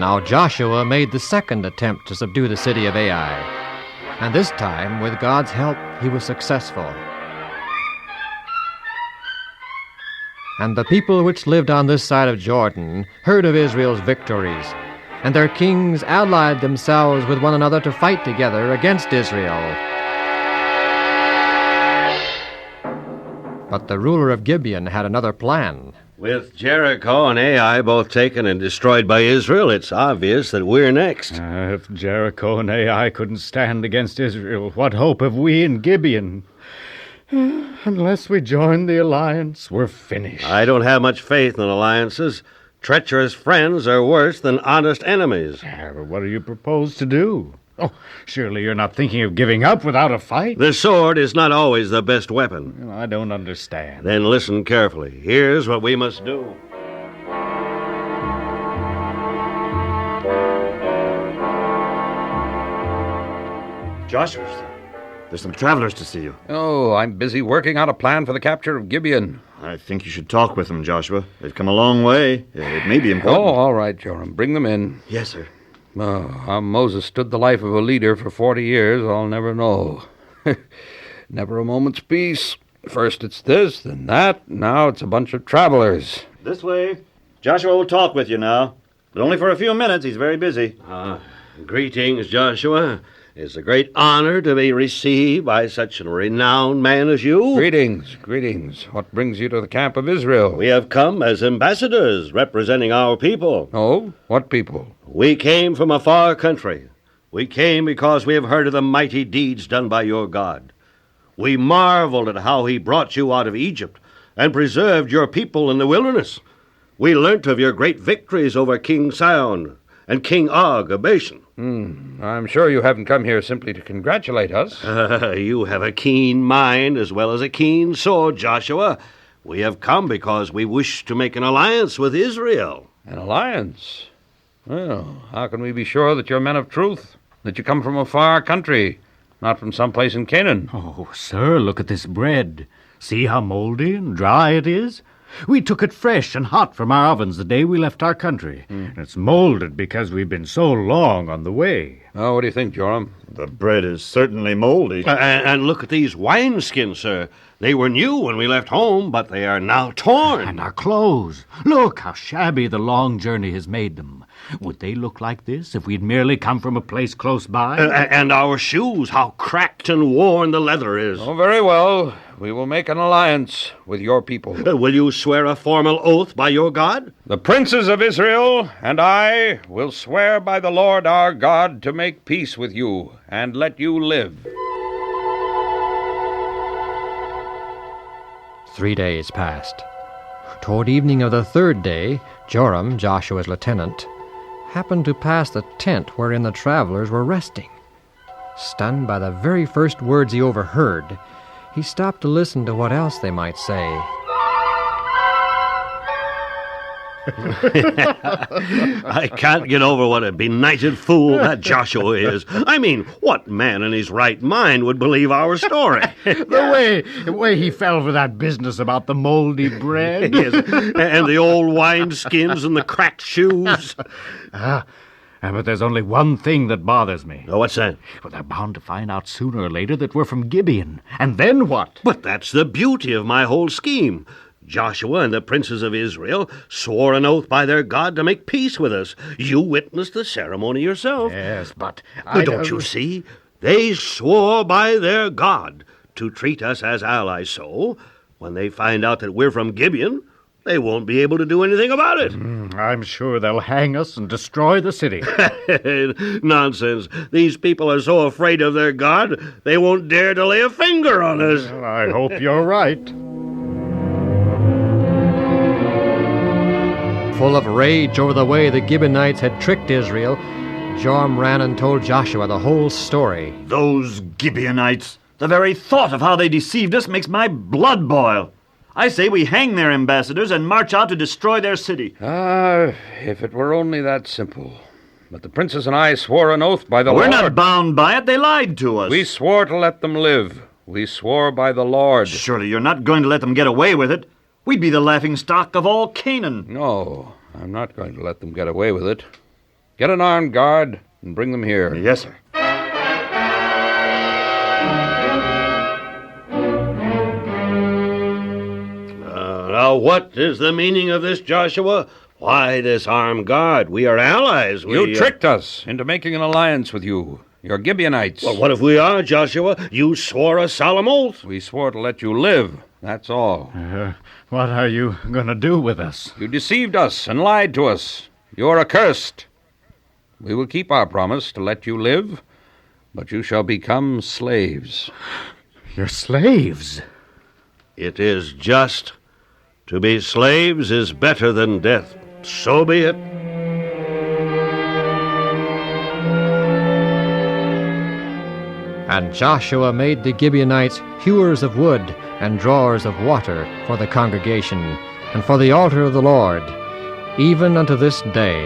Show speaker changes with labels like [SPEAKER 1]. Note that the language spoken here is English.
[SPEAKER 1] Now Joshua made the second attempt to subdue the city of Ai. And this time, with God's help, he was successful. And the people which lived on this side of Jordan heard of Israel's victories, and their kings allied themselves with one another to fight together against Israel. But the ruler of Gibeon had another plan.
[SPEAKER 2] With Jericho and Ai both taken and destroyed by Israel, it's obvious that we're next.
[SPEAKER 3] If Jericho and Ai couldn't stand against Israel, what hope have we in Gibeon? Unless we join the alliance, we're finished.
[SPEAKER 2] I don't have much faith in alliances. Treacherous friends are worse than honest enemies.
[SPEAKER 3] But what do you propose to do? Oh, surely you're not thinking of giving up without a fight?
[SPEAKER 2] The sword is not always the best weapon.
[SPEAKER 3] I don't understand.
[SPEAKER 2] Then listen carefully. Here's what we must do.
[SPEAKER 4] Joshua, there's some travelers to see you.
[SPEAKER 5] Oh, I'm busy working out a plan for the capture of Gibeon.
[SPEAKER 4] I think you should talk with them, Joshua. They've come a long way. It may be important.
[SPEAKER 5] Oh, all right, Joram. Bring them in.
[SPEAKER 4] Yes, sir.
[SPEAKER 5] Oh, how Moses stood the life of a leader for 40 years, I'll never know. Never a moment's peace. First it's this, then that. Now it's a bunch of travelers.
[SPEAKER 4] This way. Joshua will talk with you now. But only for a few minutes. He's very busy.
[SPEAKER 2] Greetings, Joshua. It's a great honor to be received by such a renowned man as you.
[SPEAKER 5] Greetings. What brings you to the camp of Israel?
[SPEAKER 2] We have come as ambassadors representing our people.
[SPEAKER 5] Oh? What people?
[SPEAKER 2] We came from a far country. We came because we have heard of the mighty deeds done by your God. We marveled at how he brought you out of Egypt and preserved your people in the wilderness. We learnt of your great victories over King Sihon and King Og of Bashan.
[SPEAKER 5] I'm sure you haven't come here simply to congratulate us.
[SPEAKER 2] You have a keen mind as well as a keen sword, Joshua. We have come because we wish to make an alliance with Israel.
[SPEAKER 5] An alliance? Well, how can we be sure that you're men of truth? That you come from a far country, not from someplace in Canaan?
[SPEAKER 3] Oh, sir, look at this bread. See how moldy and dry it is? We took it fresh and hot from our ovens the day we left our country. And it's molded because we've been so long on the way.
[SPEAKER 5] Oh, what do you think, Joram?
[SPEAKER 4] The bread is certainly moldy.
[SPEAKER 2] And look at these wineskins, sir. They were new when we left home, but they are now torn.
[SPEAKER 3] And our clothes. Look how shabby the long journey has made them. Would they look like this if we'd merely come from a place close by?
[SPEAKER 2] And our shoes, how cracked and worn the leather is.
[SPEAKER 5] Oh, very well. We will make an alliance with your people.
[SPEAKER 2] Will you swear a formal oath by your God?
[SPEAKER 5] The princes of Israel and I will swear by the Lord our God to make peace with you and let you live.
[SPEAKER 1] 3 days passed. Toward evening of the third day, Joram, Joshua's lieutenant, happened to pass the tent wherein the travelers were resting. Stunned by the very first words he overheard, he stopped to listen to what else they might say.
[SPEAKER 2] I can't get over what a benighted fool that Joshua is. I mean, what man in his right mind would believe our story?
[SPEAKER 3] The way he fell for that business about the moldy bread.
[SPEAKER 2] Yes, and the old wineskins and the cracked shoes.
[SPEAKER 3] But there's only one thing that bothers me.
[SPEAKER 2] Oh, what's that?
[SPEAKER 3] Well, they're bound to find out sooner or later that we're from Gibeon. And then what?
[SPEAKER 2] But that's the beauty of my whole scheme. Joshua and the princes of Israel swore an oath by their God to make peace with us. You witnessed the ceremony yourself.
[SPEAKER 3] Yes, but
[SPEAKER 2] don't you see? They swore by their God to treat us as allies. So, when they find out that we're from Gibeon, they won't be able to do anything about it.
[SPEAKER 3] I'm sure they'll hang us and destroy the city.
[SPEAKER 2] Nonsense. These people are so afraid of their God, they won't dare to lay a finger on us.
[SPEAKER 3] Well, I hope you're right.
[SPEAKER 1] Full of rage over the way the Gibeonites had tricked Israel, Joram ran and told Joshua the whole story.
[SPEAKER 4] Those Gibeonites. The very thought of how they deceived us makes my blood boil. I say we hang their ambassadors and march out to destroy their city.
[SPEAKER 5] If it were only that simple. But the princes and I swore an oath by the Lord.
[SPEAKER 4] We're not bound by it. They lied to us.
[SPEAKER 5] We swore to let them live. We swore by the Lord.
[SPEAKER 4] Surely you're not going to let them get away with it. We'd be the laughingstock of all Canaan.
[SPEAKER 5] No, I'm not going to let them get away with it. Get an armed guard and bring them here.
[SPEAKER 4] Yes, sir.
[SPEAKER 2] Now, what is the meaning of this, Joshua? Why this armed guard? We are allies.
[SPEAKER 5] You tricked us into making an alliance with you. You're Gibeonites.
[SPEAKER 2] Well, what if we are, Joshua? You swore a solemn oath.
[SPEAKER 5] We swore to let you live. That's all.
[SPEAKER 3] What are you going to do with us?
[SPEAKER 5] You deceived us and lied to us. You're accursed. We will keep our promise to let you live, but you shall become slaves.
[SPEAKER 3] You're slaves?
[SPEAKER 2] It is just. To be slaves is better than death. So be it.
[SPEAKER 1] And Joshua made the Gibeonites hewers of wood and drawers of water for the congregation and for the altar of the Lord, even unto this day.